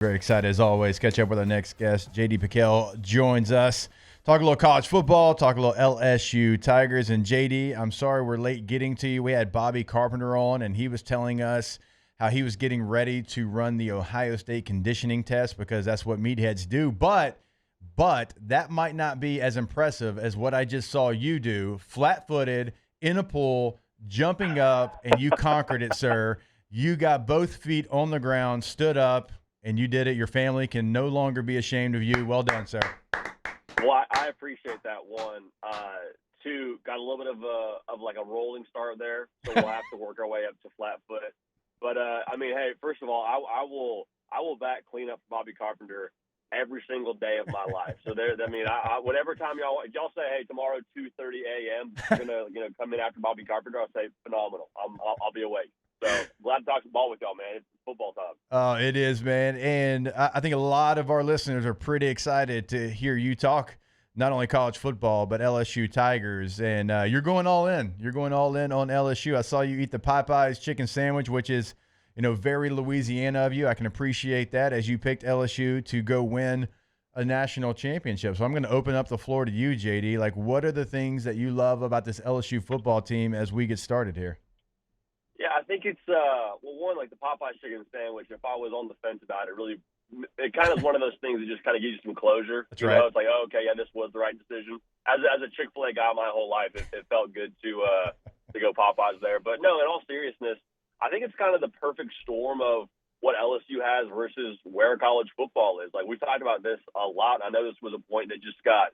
Very excited as always. Catch up with our next guest. JD Pickell joins us. Talk a little college football, talk a little LSU Tigers. And JD, I'm sorry we're late getting to you. We had Bobby Carpenter on, and he was telling us how he was getting ready to run the Ohio State conditioning test because that's what meatheads do. But that might not be as impressive as what I just saw you do, flat-footed, in a pool, jumping up, and you conquered it, sir. You got both feet on the ground, stood up, and you did it. Your family can no longer be ashamed of you. Well done, sir. Well, I appreciate that one. Two, got a little bit of a rolling start there, so we'll have to work our way up to flat foot. But hey, first of all, I will back clean up Bobby Carpenter every single day of my life. So whatever time y'all say, hey, tomorrow 2:30 a.m. You're gonna come in after Bobby Carpenter, I'll say phenomenal. I'll be awake. So glad to talk some ball with y'all, man. It's football time. Oh, it is, man. And I think a lot of our listeners are pretty excited to hear you talk not only college football, but LSU Tigers. And you're going all in. You're going all in on LSU. I saw you eat the Popeyes chicken sandwich, which is, very Louisiana of you. I can appreciate that as you picked LSU to go win a national championship. So I'm going to open up the floor to you, JD. Like, what are the things that you love about this LSU football team as we get started here? Yeah, I think it's one, like the Popeye chicken sandwich. If I was on the fence about it, it kind of is one of those things that just kind of gives you some closure. That's right. It's like, oh, okay, yeah, this was the right decision. As a Chick-fil-A guy my whole life, it felt good to go Popeyes there. But no, in all seriousness, I think it's kind of the perfect storm of what LSU has versus where college football is. Like, we've talked about this a lot. I know this was a point that just got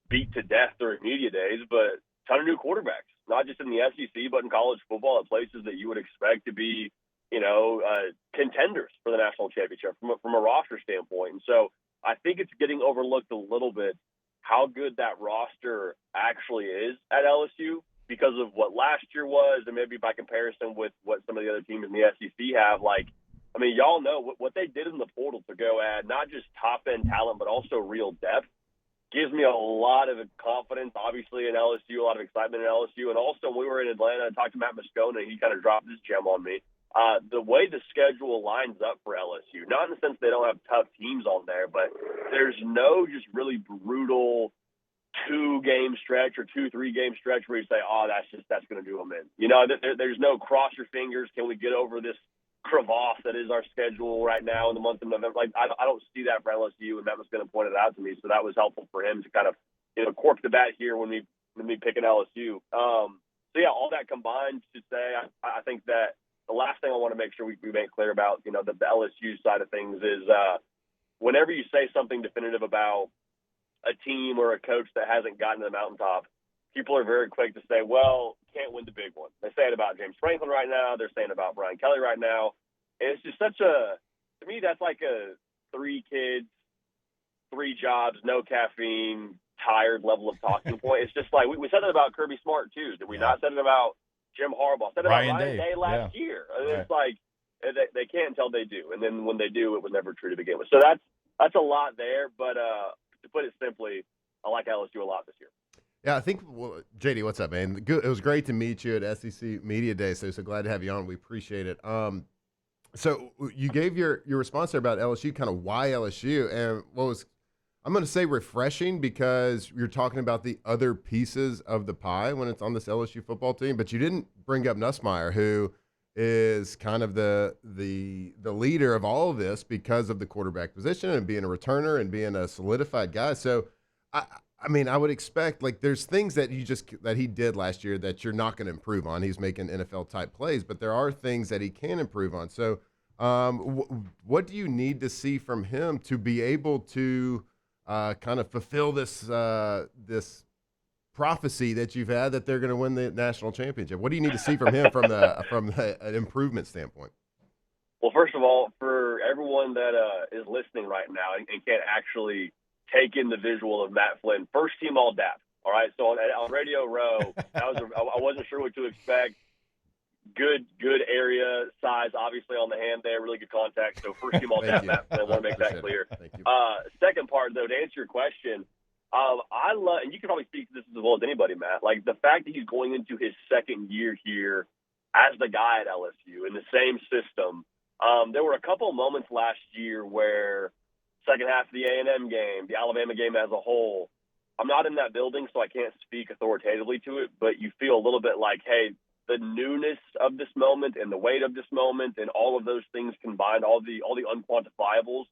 beat to death during media days, but a ton of new quarterbacks, not just in the SEC, but in college football at places that you would expect to be, contenders for the national championship from a roster standpoint. And so I think it's getting overlooked a little bit how good that roster actually is at LSU because of what last year was, and maybe by comparison with what some of the other teams in the SEC have. Y'all know what they did in the portal to go add not just top-end talent, but also real depth. Gives me a lot of confidence, obviously, in LSU, a lot of excitement in LSU. And also, when we were in Atlanta, I talked to Matt Moscona, and he kind of dropped this gem on me. The way the schedule lines up for LSU, not in the sense they don't have tough teams on there, but there's no just really brutal 2-game stretch or 2-3-game stretch where you say, oh, that's going to do them in. There's no cross your fingers. Can we get over this crevasse that is our schedule right now in the month of November? I don't see that for LSU, and Matt was going to point it out to me, so that was helpful for him to kind of cork the bat here when we pick an LSU. So yeah, all that combined to say, I think that the last thing I want to make sure we make clear about the LSU side of things is whenever you say something definitive about a team or a coach that hasn't gotten to the mountaintop, people are very quick to say, well, can't win the big one. They say it about James Franklin right now. They're saying about Brian Kelly right now. And it's just to me, that's like a 3 kids, 3 jobs, no caffeine, tired level of talking point. It's just like, we said it about Kirby Smart too. Did we not say it about Jim Harbaugh? Said it about Ryan Day last year. Right. It's like, they can't until they do. And then when they do, it was never true to begin with. So that's a lot there. But to put it simply, I like LSU a lot this year. Yeah, I think, JD, what's up, man? It was great to meet you at SEC Media Day, so glad to have you on. We appreciate it. So you gave your response there about LSU, kind of why LSU, and what was, I'm going to say refreshing because you're talking about the other pieces of the pie when it's on this LSU football team, but you didn't bring up Nussmeier, who is kind of the leader of all of this because of the quarterback position and being a returner and being a solidified guy. So, I would expect, there's things that he did last year that you're not going to improve on. He's making NFL type plays, but there are things that he can improve on. So, what do you need to see from him to be able to kind of fulfill this prophecy that you've had that they're going to win the national championship? What do you need to see from him from an improvement standpoint? Well, first of all, for everyone that is listening right now and can't actually take in the visual of Matt Flynn, first team all DAP. All right, so on Radio Row, I wasn't sure what to expect. Good area size, obviously on the hand there, really good contact. So first team all DAP. Matt Flynn, I want to make that clear. Thank you. Second part, though, to answer your question, I love, and you can probably speak to this as well as anybody, Matt. Like the fact that he's going into his second year here as the guy at LSU in the same system. There were a couple of moments last year where second half of the A&M game, the Alabama game as a whole, I'm not in that building, so I can't speak authoritatively to it, but you feel a little bit like, hey, the newness of this moment and the weight of this moment and all of those things combined, all the unquantifiables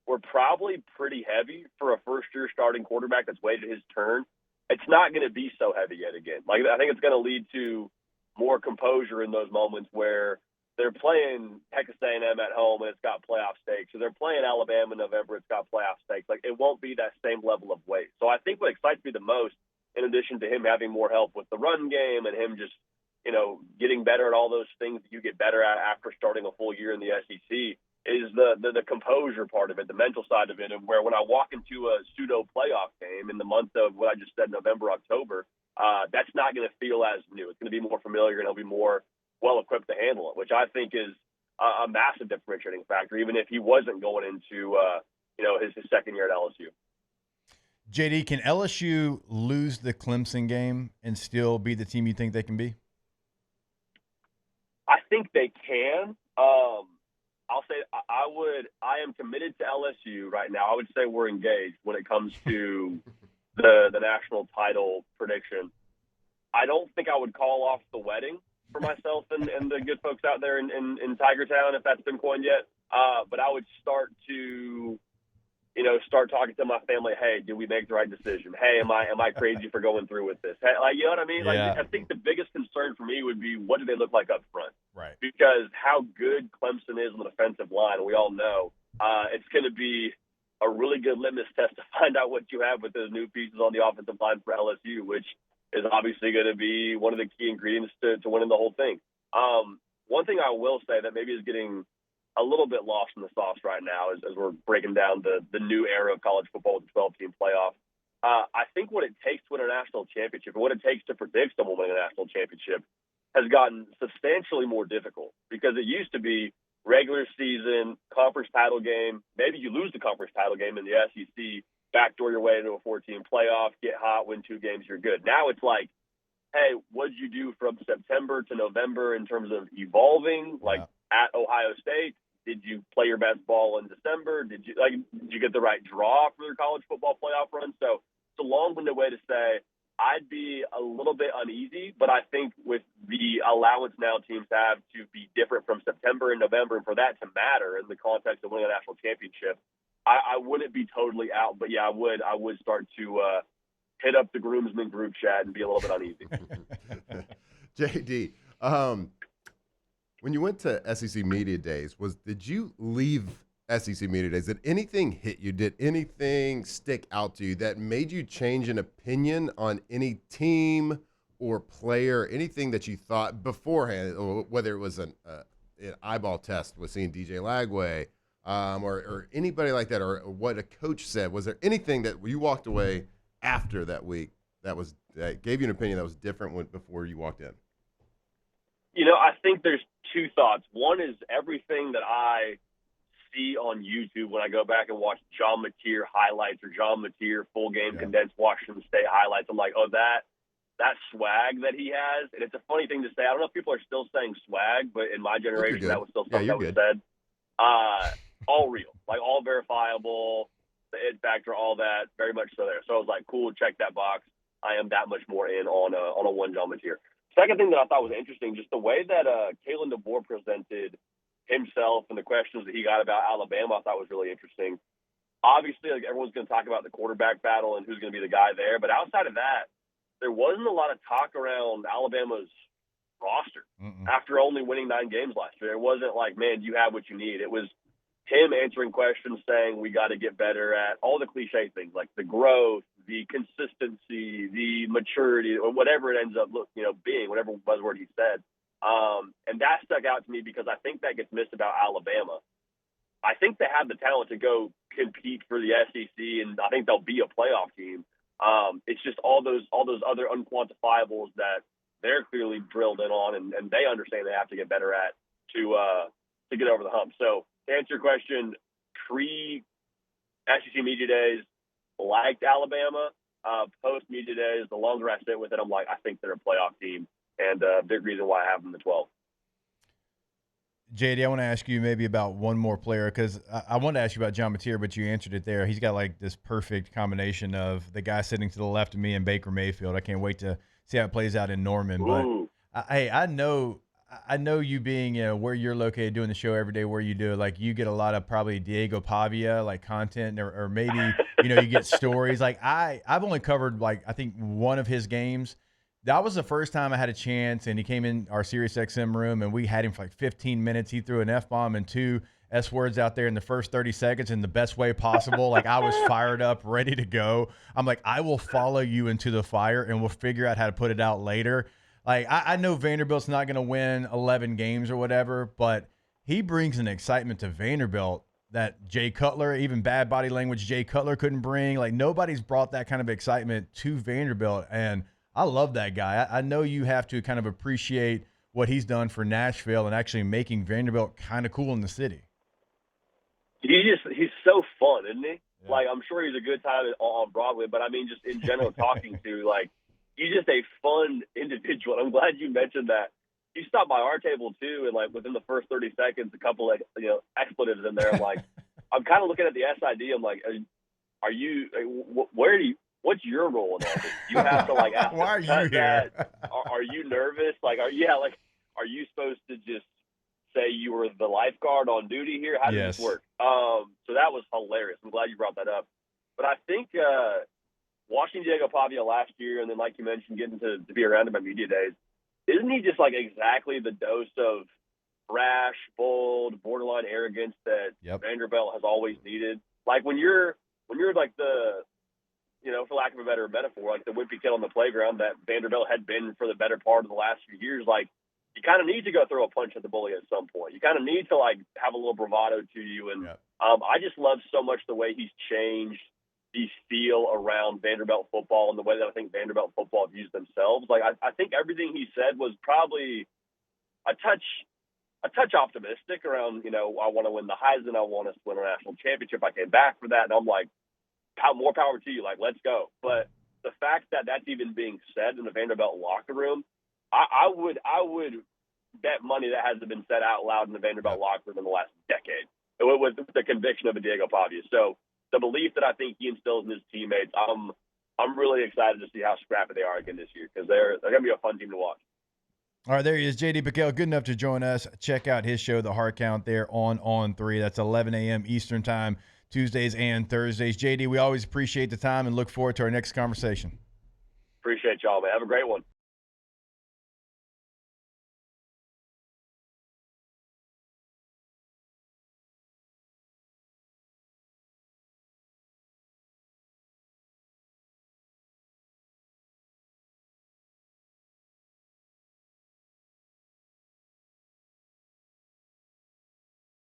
were probably pretty heavy for a first-year starting quarterback that's waited his turn. It's not going to be so heavy yet again. Like, I think it's going to lead to more composure in those moments where they're playing Texas A&M at home and it's got playoff stakes. So they're playing Alabama in November, it's got playoff stakes. Like, it won't be that same level of weight. So I think what excites me the most, in addition to him having more help with the run game and him just, getting better at all those things that you get better at after starting a full year in the SEC, is the composure part of it, the mental side of it, and where when I walk into a pseudo playoff game in the month of what I just said, November, October, that's not going to feel as new. It's going to be more familiar and he'll be more well-equipped to handle it, which I think is a massive differentiating factor, even if he wasn't going into, his second year at LSU. JD, can LSU lose the Clemson game and still be the team you think they can be? I think they can. I'll say I am committed to LSU right now. I would say we're engaged when it comes to the national title prediction. I don't think I would call off the wedding for myself and the good folks out there in Tiger Town, if that's been coined yet. But I would start talking to my family. Hey, did we make the right decision? Hey, am I crazy for going through with this? Hey, you know what I mean? Yeah. Like, I think the biggest concern for me would be, what do they look like up front? Right. Because how good Clemson is on the defensive line, we all know. It's going to be a really good litmus test to find out what you have with those new pieces on the offensive line for LSU, which is obviously going to be one of the key ingredients to winning the whole thing. One thing I will say that maybe is getting a little bit lost in the sauce right now as we're breaking down the new era of college football with the 12-team playoff. I think what it takes to win a national championship and what it takes to predict someone winning a national championship has gotten substantially more difficult, because it used to be regular season, conference title game. Maybe you lose the conference title game in the SEC, backdoor your way into a 14 playoff, get hot, win 2 games, you're good. Now it's like, hey, what did you do from September to November in terms of evolving, at Ohio State? Did you play your best ball in December? Did you get the right draw for your college football playoff run? So it's a long-winded way to say I'd be a little bit uneasy, but I think with the allowance now teams have to be different from September and November, and for that to matter in the context of winning a national championship, I wouldn't be totally out. But yeah, I would start to hit up the groomsmen group chat and be a little bit uneasy. JD, when you went to SEC Media Days, did you leave SEC Media Days? Did anything hit you? Did anything stick out to you that made you change an opinion on any team or player, anything that you thought beforehand, or whether it was an eyeball test with seeing DJ Lagway or anybody like that, or what a coach said? Was there anything that you walked away after that week that gave you an opinion that was different before you walked in? I think there's 2 thoughts. One is everything that I see on YouTube when I go back and watch John Mateer highlights or John Mateer full game condensed Washington State highlights. I'm like, oh, that swag that he has. And it's a funny thing to say. I don't know if people are still saying swag, but in my generation, that was still something that was said. All real, like all verifiable, the id factor, all that, very much so there. So I was like, cool, check that box. I am that much more in on a one John Mateer. Second thing that I thought was interesting, just the way that Kalen DeBoer presented himself and the questions that he got about Alabama, I thought was really interesting. Obviously, everyone's going to talk about the quarterback battle and who's going to be the guy there, but outside of that, there wasn't a lot of talk around Alabama's roster after only winning 9 games last year. It wasn't like, man, you have what you need. It was him answering questions saying we got to get better at all the cliche things like the growth, the consistency, the maturity, or whatever it ends up being, whatever buzzword he said. And that stuck out to me because I think that gets missed about Alabama. I think they have the talent to go compete for the SEC, and I think they'll be a playoff team. It's just all those other unquantifiables that they're clearly drilled in on, and they understand they have to get better at to get over the hump. So to answer your question, pre-SEC Media Days, liked Alabama. Post-Media Days, the longer I sit with it, I'm like, I think they're a playoff team, and a big reason why I have them the 12. JD, I want to ask you maybe about one more player because I wanted to ask you about John Mateer, but you answered it there. He's got like this perfect combination of the guy sitting to the left of me and Baker Mayfield. I can't wait to see how it plays out in Norman. Ooh. But hey, I know you being where you're located, doing the show every day, where you do it, like you get a lot of probably Diego Pavia like content, or maybe you get stories. Like I've only covered like I think one of his games. That was the first time I had a chance, and he came in our SiriusXM room, and we had him for like 15 minutes. He threw an F-bomb and 2 S-words out there in the first 30 seconds in the best way possible. Like, I was fired up, ready to go. I'm like, I will follow you into the fire, and we'll figure out how to put it out later. Like, I know Vanderbilt's not going to win 11 games or whatever, but he brings an excitement to Vanderbilt that Jay Cutler, even bad body language, Jay Cutler couldn't bring. Like, nobody's brought that kind of excitement to Vanderbilt, and I love that guy. I know you have to kind of appreciate what he's done for Nashville and actually making Vanderbilt kind of cool in the city. He's so fun, isn't he? Yeah. Like, I'm sure he's a good time on Broadway, but I mean, just in general, talking to, like, he's just a fun individual. I'm glad you mentioned that. He stopped by our table too, and like within the first 30 seconds, a couple of expletives in there. I'm like, I'm kind of looking at the SID. I'm like, are you? What's your role in all this? You have to like ask. Why are you here? Are you nervous? Like, are you supposed to just say you were the lifeguard on duty here? How does this work? So that was hilarious. I'm glad you brought that up. But I think watching Diego Pavia last year, and then like you mentioned, getting to be around him at media days, isn't he just like exactly the dose of brash, bold, borderline arrogance that Vanderbilt has always needed? Like when you're like the, for lack of a better metaphor, like the wimpy kid on the playground that Vanderbilt had been for the better part of the last few years, like you kind of need to go throw a punch at the bully at some point. You kind of need to like have a little bravado to you. And I just love so much the way he's changed the feel around Vanderbilt football and the way that I think Vanderbilt football views themselves. Like I think everything he said was probably a touch optimistic around, I want to win the Heisman. I want us to win a national championship. I came back for that. And I'm like, more power to you. Like, let's go. But the fact that that's even being said in the Vanderbilt locker room, I would bet money that hasn't been said out loud in the Vanderbilt locker room in the last decade with the conviction of a Diego Pavia. So the belief that I think he instills in his teammates, I'm really excited to see how scrappy they are again this year because they're going to be a fun team to watch. All right, there he is, JD Pickell, good enough to join us. Check out his show, The Hard Count, there on 3. That's 11 a.m. Eastern Time, Tuesdays and Thursdays. JD, we always appreciate the time and look forward to our next conversation. Appreciate y'all, man. Have a great one.